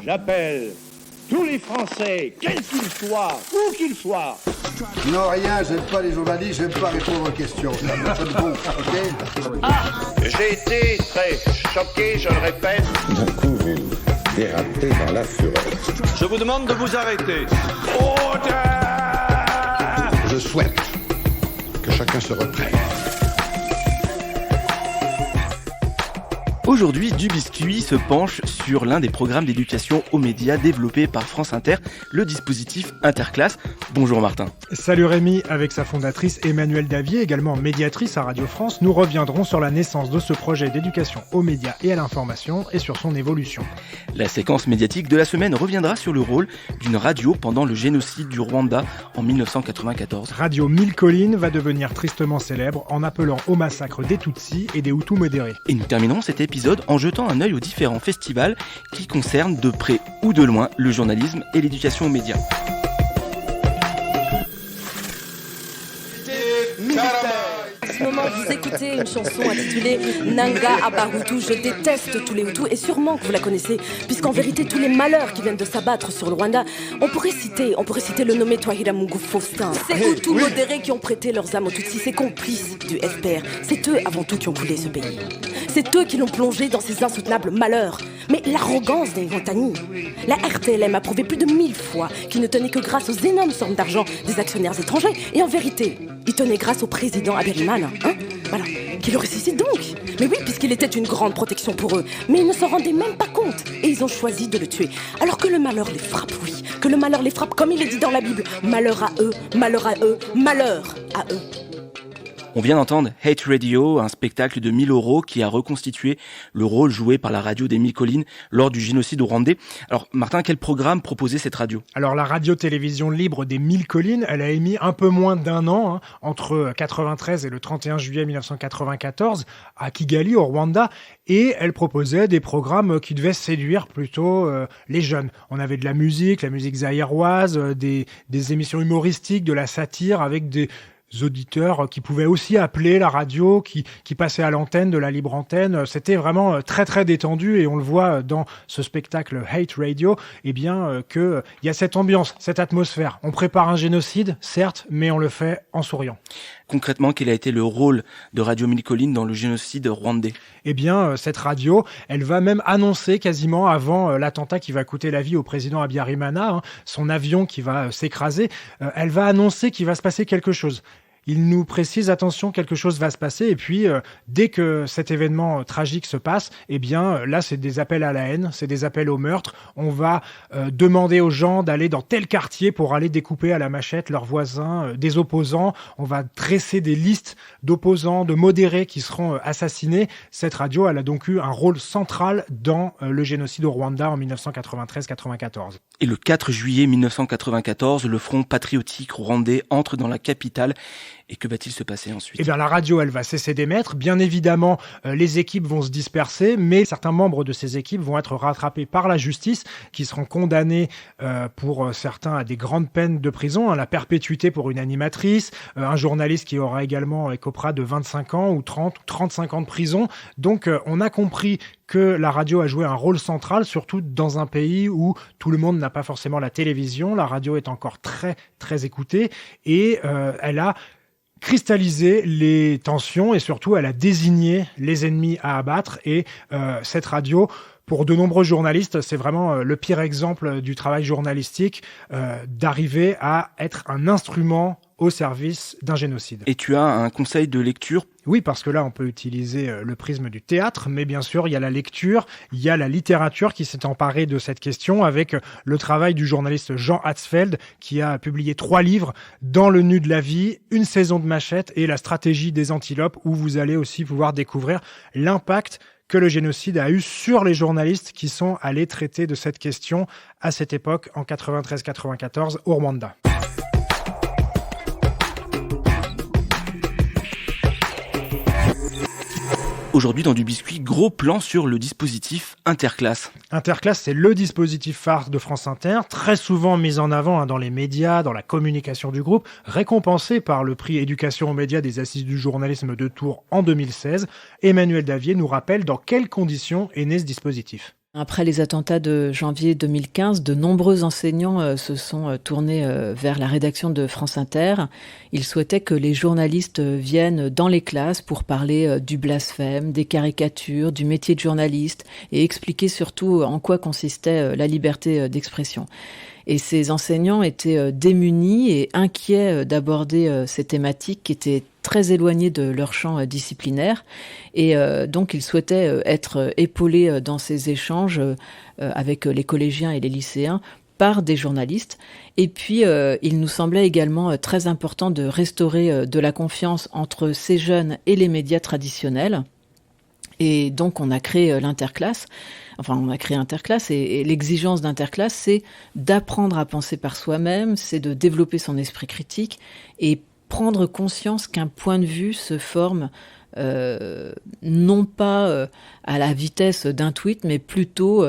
J'appelle tous les Français, quels qu'ils soient, où qu'ils soient. Non, rien, j'aime pas les journalistes, j'aime pas répondre aux questions. Ça me gonfle, ok ? J'ai été très choqué, je le répète. D'un coup, vous dérapez dans la fureur. Je vous demande de vous arrêter. Je souhaite que chacun se reprenne. Aujourd'hui, Du Biscuit se penche sur l'un des programmes d'éducation aux médias développés par France Inter, le dispositif Interclasse. Bonjour Martin. Salut Rémi, avec sa fondatrice Emmanuelle Davier, également médiatrice à Radio France, nous reviendrons sur la naissance de ce projet d'éducation aux médias et à l'information et sur son évolution. La séquence médiatique de la semaine reviendra sur le rôle d'une radio pendant le génocide du Rwanda en 1994. Radio Mille Collines va devenir tristement célèbre en appelant au massacre des Tutsis et des Hutus modérés. Et nous terminerons cet épisode en jetant un œil aux différents festivals qui concernent de près ou de loin le journalisme et l'éducation aux médias. En ce moment, vous écoutez une chanson intitulée Nanga Abahutu. Je déteste tous les Hutus et sûrement que vous la connaissez, puisqu'en vérité, tous les malheurs qui viennent de s'abattre sur le Rwanda, on pourrait citer le nommé Twahiramungu Faustin. Ces Hutus modérés qui ont prêté leurs âmes aux Tutsis, ces complices du FPR, c'est eux avant tout qui ont coulé ce pays. C'est eux qui l'ont plongé dans ces insoutenables malheurs. Mais l'arrogance des Montagny. La RTLM a prouvé plus de 1000 fois qu'il ne tenait que grâce aux énormes sommes d'argent des actionnaires étrangers. Et en vérité, il tenait grâce au président Habyarimana, voilà, qui le ressuscite donc. Mais oui, puisqu'il était une grande protection pour eux. Mais ils ne s'en rendaient même pas compte. Et ils ont choisi de le tuer. Alors que le malheur les frappe, oui. Que le malheur les frappe, comme il est dit dans la Bible. Malheur à eux, malheur à eux, malheur à eux. On vient d'entendre Hate Radio, un spectacle de 1000 € qui a reconstitué le rôle joué par la radio des Mille Collines lors du génocide rwandais. Alors Martin, quel programme proposait cette radio ? Alors la radio-télévision libre des Mille Collines, elle a émis un peu moins d'un an, entre 93 et le 31 juillet 1994, à Kigali, au Rwanda, et elle proposait des programmes qui devaient séduire plutôt les jeunes. On avait de la musique zaïroise, des émissions humoristiques, de la satire, avec des auditeurs qui pouvaient aussi appeler la radio, qui passaient à l'antenne, de la libre antenne. C'était vraiment très très détendu et on le voit dans ce spectacle Hate Radio, que il y a cette ambiance, cette atmosphère. On prépare un génocide, certes, mais on le fait en souriant. Concrètement, quel a été le rôle de Radio Mille Collines dans le génocide rwandais ? Cette radio, elle va même annoncer quasiment avant l'attentat qui va coûter la vie au président Habyarimana, son avion qui va s'écraser, elle va annoncer qu'il va se passer quelque chose. Il nous précise, attention, quelque chose va se passer. Et puis, dès que cet événement tragique se passe, là, c'est des appels à la haine, c'est des appels au meurtre. On va demander aux gens d'aller dans tel quartier pour aller découper à la machette leurs voisins, des opposants. On va dresser des listes d'opposants, de modérés qui seront assassinés. Cette radio, elle a donc eu un rôle central dans le génocide au Rwanda en 1993-94. Et le 4 juillet 1994, le Front patriotique rwandais entre dans la capitale. Et que va-t-il se passer ensuite ? La radio, elle va cesser d'émettre. Bien évidemment, les équipes vont se disperser, mais certains membres de ces équipes vont être rattrapés par la justice, qui seront condamnés pour certains à des grandes peines de prison, la perpétuité pour une animatrice, un journaliste qui aura également écopera de 25 ans ou 30 ou 35 ans de prison. Donc, on a compris que la radio a joué un rôle central, surtout dans un pays où tout le monde n'a pas forcément la télévision. La radio est encore très, très écoutée et elle a cristalliser les tensions et surtout elle a désigné les ennemis à abattre et cette radio, pour de nombreux journalistes, c'est vraiment le pire exemple du travail journalistique, d'arriver à être un instrument au service d'un génocide. Et tu as un conseil de lecture ? Oui, parce que là, on peut utiliser le prisme du théâtre, mais bien sûr, il y a la lecture, il y a la littérature qui s'est emparée de cette question avec le travail du journaliste Jean Hatzfeld qui a publié 3 livres, Dans le nu de la vie, Une saison de machette et La stratégie des antilopes, où vous allez aussi pouvoir découvrir l'impact que le génocide a eu sur les journalistes qui sont allés traiter de cette question à cette époque, en 93-94, au Rwanda. Aujourd'hui dans Du Biscuit, gros plan sur le dispositif Interclasse. Interclasse, c'est le dispositif phare de France Inter, très souvent mis en avant dans les médias, dans la communication du groupe, récompensé par le prix Éducation aux médias des Assises du journalisme de Tours en 2016. Emmanuelle Davier nous rappelle dans quelles conditions est né ce dispositif. Après les attentats de janvier 2015, de nombreux enseignants se sont tournés vers la rédaction de France Inter. Ils souhaitaient que les journalistes viennent dans les classes pour parler du blasphème, des caricatures, du métier de journaliste et expliquer surtout en quoi consistait la liberté d'expression. Et ces enseignants étaient démunis et inquiets d'aborder ces thématiques qui étaient très éloignées de leur champ disciplinaire. Et donc, ils souhaitaient être épaulés dans ces échanges avec les collégiens et les lycéens par des journalistes. Et puis, il nous semblait également très important de restaurer de la confiance entre ces jeunes et les médias traditionnels. Et donc, on a créé l'Interclasse. Enfin, on a créé Interclasse et l'exigence d'Interclasse, c'est d'apprendre à penser par soi-même, c'est de développer son esprit critique et prendre conscience qu'un point de vue se forme non pas à la vitesse d'un tweet, mais plutôt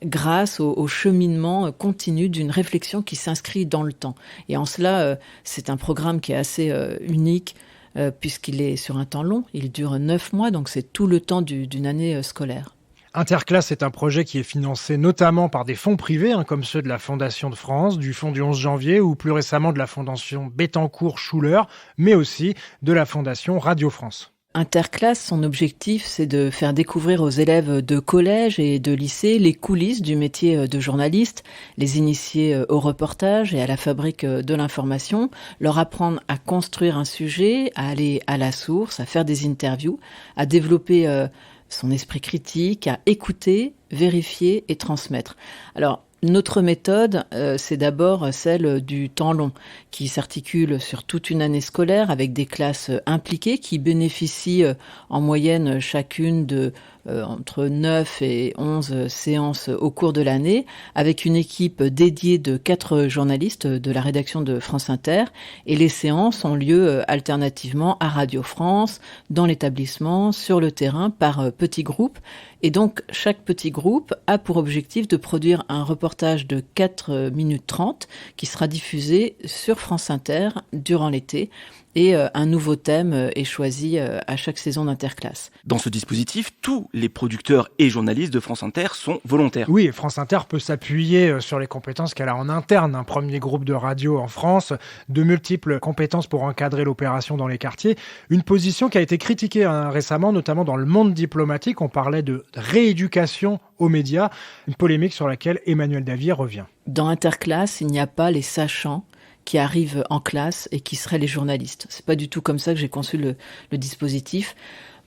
grâce au cheminement continu d'une réflexion qui s'inscrit dans le temps. Et en cela, c'est un programme qui est assez unique, puisqu'il est sur un temps long. Il dure 9 mois, donc c'est tout le temps d'une année scolaire. Interclasse est un projet qui est financé notamment par des fonds privés, comme ceux de la Fondation de France, du Fonds du 11 janvier ou plus récemment de la Fondation Bettencourt-Schuller, mais aussi de la Fondation Radio France. Interclasse, son objectif, c'est de faire découvrir aux élèves de collège et de lycée les coulisses du métier de journaliste, les initier au reportage et à la fabrique de l'information, leur apprendre à construire un sujet, à aller à la source, à faire des interviews, à développer son esprit critique, à écouter, vérifier et transmettre. Alors, notre méthode, c'est d'abord celle du temps long, qui s'articule sur toute une année scolaire avec des classes impliquées qui bénéficient en moyenne chacune de entre 9 et 11 séances au cours de l'année, avec une équipe dédiée de 4 journalistes de la rédaction de France Inter. Et les séances ont lieu alternativement à Radio France, dans l'établissement, sur le terrain, par petits groupes. Et donc, chaque petit groupe a pour objectif de produire un reportage de 4 minutes 30 qui sera diffusé sur France Inter durant l'été. Et un nouveau thème est choisi à chaque saison d'Interclasse. Dans ce dispositif, tous les producteurs et journalistes de France Inter sont volontaires. Oui, France Inter peut s'appuyer sur les compétences qu'elle a en interne. Un premier groupe de radio en France, de multiples compétences pour encadrer l'opération dans les quartiers. Une position qui a été critiquée récemment, notamment dans le monde diplomatique. On parlait de rééducation aux médias, une polémique sur laquelle Emmanuel Davier revient. Dans Interclasse, il n'y a pas les sachants qui arrivent en classe et qui seraient les journalistes. C'est pas du tout comme ça que j'ai conçu le dispositif.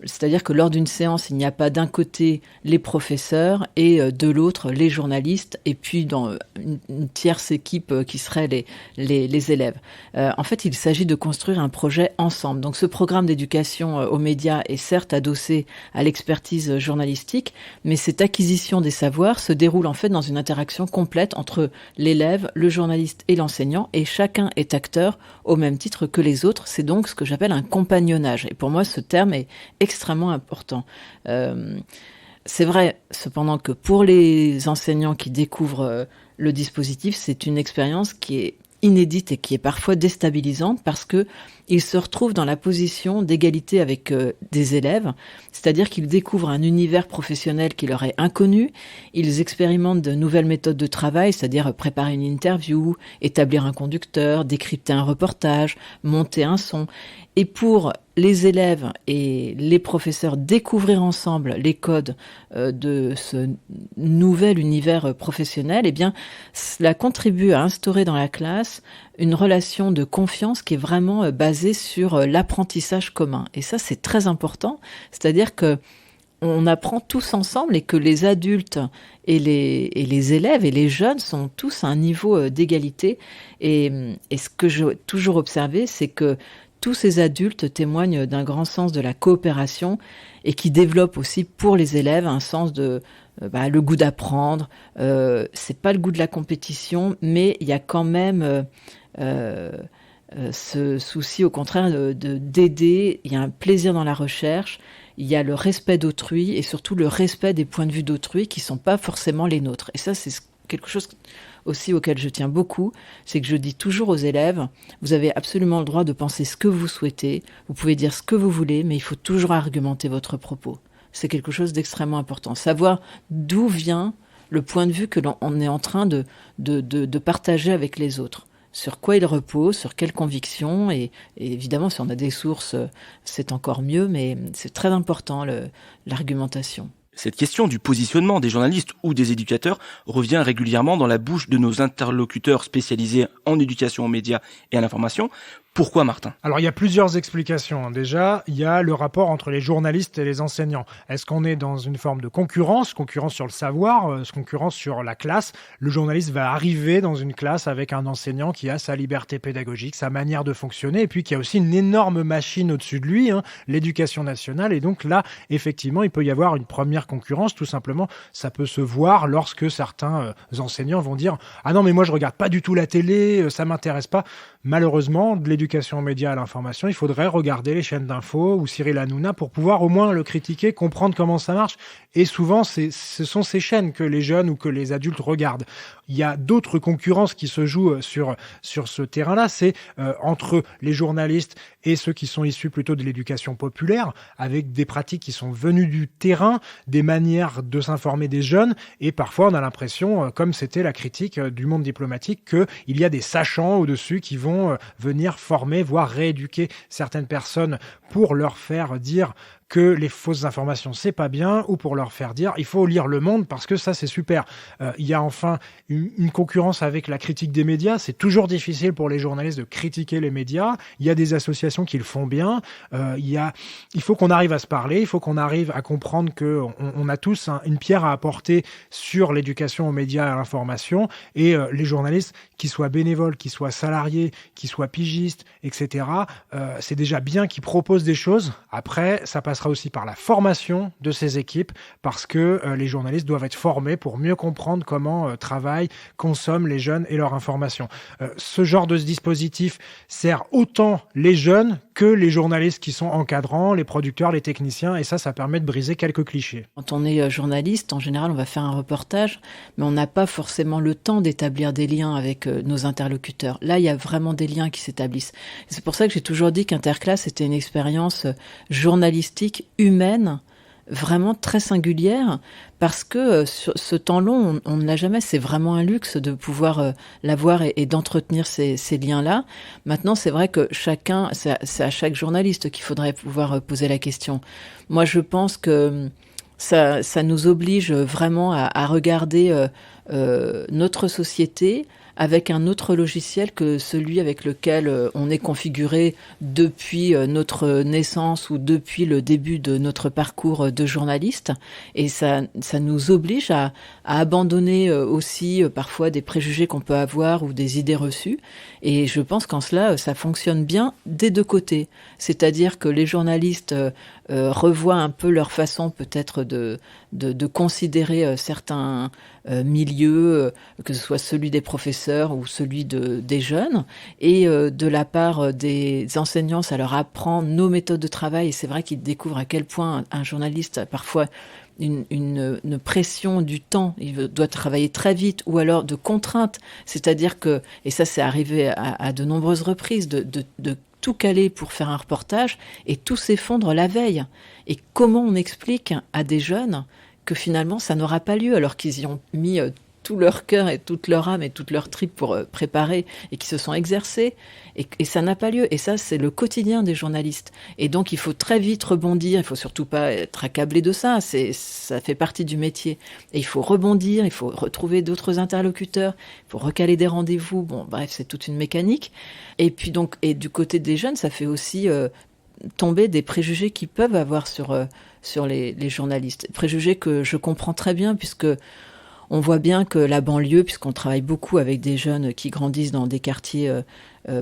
C'est-à-dire que lors d'une séance, il n'y a pas d'un côté les professeurs et de l'autre les journalistes et puis dans une tierce équipe qui serait les élèves. En fait, il s'agit de construire un projet ensemble. Donc ce programme d'éducation aux médias est certes adossé à l'expertise journalistique, mais cette acquisition des savoirs se déroule en fait dans une interaction complète entre l'élève, le journaliste et l'enseignant, et chacun est acteur au même titre que les autres. C'est donc ce que j'appelle un compagnonnage. Et pour moi, ce terme est extrêmement important. C'est vrai, cependant, que pour les enseignants qui découvrent le dispositif, c'est une expérience qui est inédite et qui est parfois déstabilisante parce que ils se retrouvent dans la position d'égalité avec des élèves, c'est-à-dire qu'ils découvrent un univers professionnel qui leur est inconnu, ils expérimentent de nouvelles méthodes de travail, c'est-à-dire préparer une interview, établir un conducteur, décrypter un reportage, monter un son. Et pour les élèves et les professeurs découvrir ensemble les codes de ce nouvel univers professionnel, eh bien, cela contribue à instaurer dans la classe une relation de confiance qui est vraiment basée sur l'apprentissage commun. Et ça, c'est très important. C'est-à-dire que on apprend tous ensemble et que les adultes et les élèves et les jeunes sont tous à un niveau d'égalité. Et ce que j'ai toujours observé, c'est que tous ces adultes témoignent d'un grand sens de la coopération et qui développent aussi pour les élèves un sens de le goût d'apprendre. C'est pas le goût de la compétition, mais il y a quand même ce souci au contraire d'aider. Il y a un plaisir dans la recherche, il y a le respect d'autrui et surtout le respect des points de vue d'autrui qui sont pas forcément les nôtres. Et ça, c'est quelque chose aussi auquel je tiens beaucoup, c'est que je dis toujours aux élèves, vous avez absolument le droit de penser ce que vous souhaitez, vous pouvez dire ce que vous voulez, mais il faut toujours argumenter votre propos. c'est quelque chose d'extrêmement important. Savoir d'où vient le point de vue que l'on est en train de partager avec les autres. Sur quoi il repose, sur quelles convictions, et évidemment, si on a des sources, c'est encore mieux, mais c'est très important, l'argumentation. Cette question du positionnement des journalistes ou des éducateurs revient régulièrement dans la bouche de nos interlocuteurs spécialisés en éducation aux médias et à l'information. Pourquoi, Martin ? Alors, il y a plusieurs explications. Déjà, il y a le rapport entre les journalistes et les enseignants. Est-ce qu'on est dans une forme de concurrence sur le savoir, concurrence sur la classe ? Le journaliste va arriver dans une classe avec un enseignant qui a sa liberté pédagogique, sa manière de fonctionner, et puis qui a aussi une énorme machine au-dessus de lui, l'éducation nationale. Et donc là, effectivement, il peut y avoir une première concurrence. Tout simplement, ça peut se voir lorsque certains enseignants vont dire « Ah non, mais moi, je regarde pas du tout la télé, ça m'intéresse pas ». Malheureusement, de l'éducation aux médias à l'information, il faudrait regarder les chaînes d'infos ou Cyril Hanouna pour pouvoir au moins le critiquer, comprendre comment ça marche. Et souvent, ce sont ces chaînes que les jeunes ou que les adultes regardent. Il y a d'autres concurrences qui se jouent sur ce terrain-là. C'est entre les journalistes et ceux qui sont issus plutôt de l'éducation populaire, avec des pratiques qui sont venues du terrain, des manières de s'informer des jeunes. Et parfois, on a l'impression, comme c'était la critique du monde diplomatique, qu'il y a des sachants au-dessus qui vont venir former, voire rééduquer certaines personnes pour leur faire dire que les fausses informations, c'est pas bien, ou pour leur faire dire, il faut lire Le Monde parce que ça, c'est super. Il y a enfin une concurrence avec la critique des médias. C'est toujours difficile pour les journalistes de critiquer les médias. Il y a des associations qui le font bien. Il faut qu'on arrive à se parler. Il faut qu'on arrive à comprendre qu'on a tous une pierre à apporter sur l'éducation aux médias et à l'information. Et les journalistes, qu'ils soient bénévoles, qu'ils soient salariés, qu'ils soient pigistes, etc., c'est déjà bien qu'ils proposent des choses. Après, ça passe aussi par la formation de ces équipes, parce que les journalistes doivent être formés pour mieux comprendre comment travaillent, consomment les jeunes et leur information. Ce genre de dispositif sert autant les jeunes que les journalistes qui sont encadrants, les producteurs, les techniciens, et ça permet de briser quelques clichés. Quand on est journaliste, en général, on va faire un reportage, mais on n'a pas forcément le temps d'établir des liens avec nos interlocuteurs. Là, il y a vraiment des liens qui s'établissent. Et c'est pour ça que j'ai toujours dit qu'Interclasse était une expérience journalistique humaine, vraiment très singulière, parce que sur ce temps long, on ne l'a jamais. C'est vraiment un luxe de pouvoir l'avoir et d'entretenir ces liens-là. Maintenant, c'est vrai que c'est à chaque journaliste qu'il faudrait pouvoir poser la question. Moi, je pense que ça nous oblige vraiment à regarder notre société avec un autre logiciel que celui avec lequel on est configuré depuis notre naissance ou depuis le début de notre parcours de journaliste. Et ça nous oblige à abandonner aussi parfois des préjugés qu'on peut avoir ou des idées reçues. Et je pense qu'en cela, ça fonctionne bien des deux côtés. C'est-à-dire que les journalistes revoient un peu leur façon peut-être de considérer certains milieux, que ce soit celui des professeurs ou celui des jeunes. Et de la part des enseignants, ça leur apprend nos méthodes de travail. Et c'est vrai qu'ils découvrent à quel point un journaliste a parfois une pression du temps, il doit travailler très vite, ou alors de contraintes, c'est-à-dire que, et ça c'est arrivé à de nombreuses reprises, de tout caler pour faire un reportage et tout s'effondre la veille. Et comment on explique à des jeunes que finalement ça n'aura pas lieu alors qu'ils y ont mis tout leur cœur et toute leur âme et toute leur tripe pour préparer et qui se sont exercés et ça n'a pas lieu. Et ça, c'est le quotidien des journalistes. Et donc, il faut très vite rebondir. Il faut surtout pas être accablé de ça. Ça fait partie du métier. Et il faut rebondir. Il faut retrouver d'autres interlocuteurs. Il faut recaler des rendez-vous. Bon, bref, c'est toute une mécanique. Et puis donc, et du côté des jeunes, ça fait aussi tomber des préjugés qu'ils peuvent avoir sur les journalistes. Préjugés que je comprends très bien puisque on voit bien que la banlieue, puisqu'on travaille beaucoup avec des jeunes qui grandissent dans des quartiers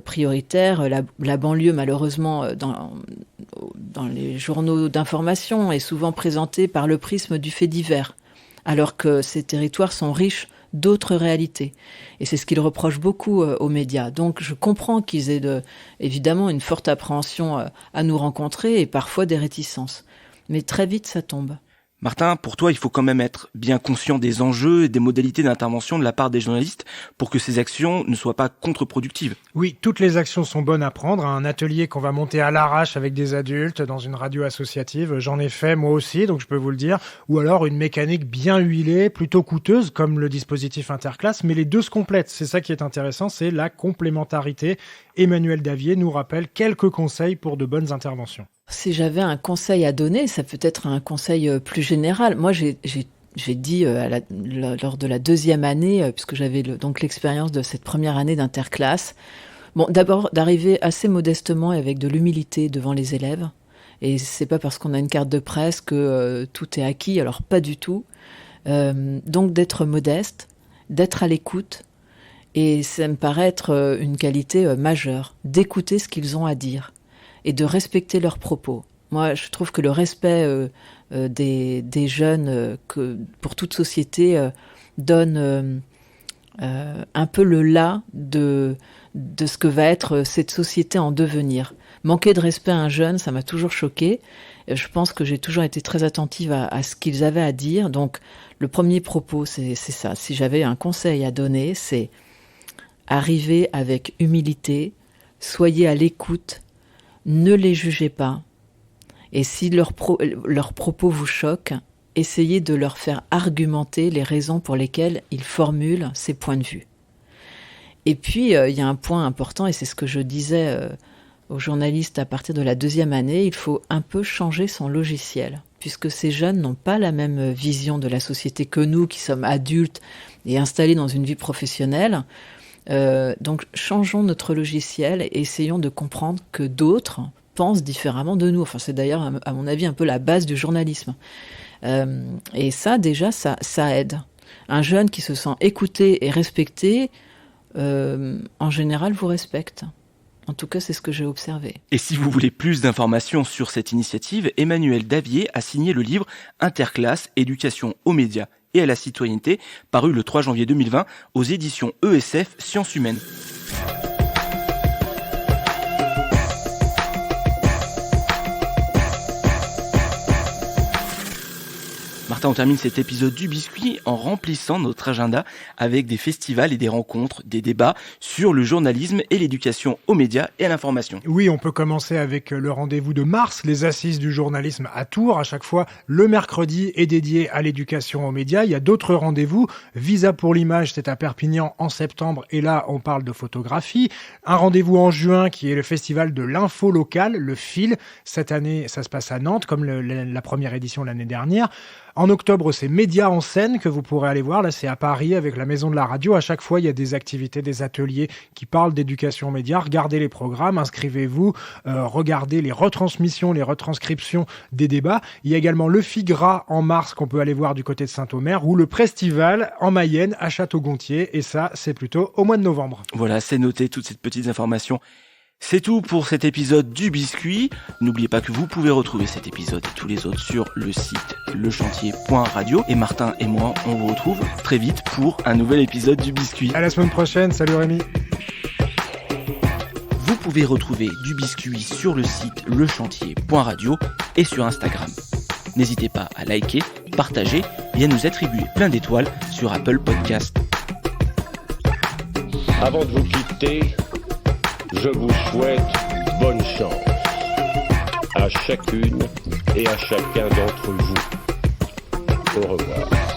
prioritaires, la banlieue, malheureusement, dans les journaux d'information, est souvent présentée par le prisme du fait divers, alors que ces territoires sont riches d'autres réalités. Et c'est ce qu'ils reprochent beaucoup aux médias. Donc je comprends qu'ils aient évidemment une forte appréhension à nous rencontrer et parfois des réticences. Mais très vite, ça tombe. Martin, pour toi, il faut quand même être bien conscient des enjeux et des modalités d'intervention de la part des journalistes pour que ces actions ne soient pas contre-productives. Oui, toutes les actions sont bonnes à prendre. Un atelier qu'on va monter à l'arrache avec des adultes dans une radio associative, j'en ai fait moi aussi, donc je peux vous le dire. Ou alors une mécanique bien huilée, plutôt coûteuse, comme le dispositif interclasse, mais les deux se complètent. C'est ça qui est intéressant, c'est la complémentarité. Emmanuel Davier nous rappelle quelques conseils pour de bonnes interventions. Si j'avais un conseil à donner, ça peut être un conseil plus général. Moi, j'ai dit lors de la deuxième année, puisque j'avais donc l'expérience de cette première année d'interclasse, bon, d'abord d'arriver assez modestement et avec de l'humilité devant les élèves. Et c'est pas parce qu'on a une carte de presse que tout est acquis, alors pas du tout. Donc d'être modeste, d'être à l'écoute. Et ça me paraît être une qualité majeure, d'écouter ce qu'ils ont à dire et de respecter leurs propos. Moi, je trouve que le respect des jeunes, que pour toute société, donne un peu le là de ce que va être cette société en devenir. Manquer de respect à un jeune, ça m'a toujours choquée. Je pense que j'ai toujours été très attentive à ce qu'ils avaient à dire. Donc, le premier propos, c'est ça. Si j'avais un conseil à donner, c'est arriver avec humilité, soyez à l'écoute, ne les jugez pas. Et si leurs propos vous choquent, essayez de leur faire argumenter les raisons pour lesquelles ils formulent ces points de vue. Et puis, il y a un point important, et c'est ce que je disais aux journalistes à partir de la deuxième année, il faut un peu changer son logiciel, puisque ces jeunes n'ont pas la même vision de la société que nous, qui sommes adultes et installés dans une vie professionnelle. Donc changeons notre logiciel et essayons de comprendre que d'autres pensent différemment de nous. Enfin, c'est d'ailleurs, à mon avis, un peu la base du journalisme. Et ça, déjà, ça aide. Un jeune qui se sent écouté et respecté, en général, vous respecte. En tout cas, c'est ce que j'ai observé. Et si vous voulez plus d'informations sur cette initiative, Emmanuel Davier a signé le livre Interclasse, éducation aux médias et à la citoyenneté, paru le 3 janvier 2020 aux éditions ESF Sciences Humaines. Martin, on termine cet épisode du Biscuit en remplissant notre agenda avec des festivals et des rencontres, des débats sur le journalisme et l'éducation aux médias et à l'information. Oui, on peut commencer avec le rendez-vous de mars, les assises du journalisme à Tours. À chaque fois, le mercredi est dédié à l'éducation aux médias. Il y a d'autres rendez-vous. Visa pour l'image, c'est à Perpignan en septembre. Et là, on parle de photographie. Un rendez-vous en juin qui est le festival de l'info locale, le FIL. Cette année, ça se passe à Nantes, comme la première édition l'année dernière. En octobre, c'est Médias en scène que vous pourrez aller voir. Là, c'est à Paris avec la Maison de la Radio. À chaque fois, il y a des activités, des ateliers qui parlent d'éducation aux médias. Regardez les programmes, inscrivez-vous, regardez les retransmissions, les retranscriptions des débats. Il y a également le FIGRA en mars qu'on peut aller voir du côté de Saint-Omer ou le Prestival en Mayenne à Château-Gontier. Et ça, c'est plutôt au mois de novembre. Voilà, c'est noté, toutes ces petites informations. C'est tout pour cet épisode du Biscuit. N'oubliez pas que vous pouvez retrouver cet épisode et tous les autres sur le site lechantier.radio. Et Martin et moi, on vous retrouve très vite pour un nouvel épisode du Biscuit. À la semaine prochaine, salut Rémi. Vous pouvez retrouver du Biscuit sur le site lechantier.radio et sur Instagram. N'hésitez pas à liker, partager et à nous attribuer plein d'étoiles sur Apple Podcast. Avant de vous quitter, je vous souhaite bonne chance à chacune et à chacun d'entre vous. Au revoir.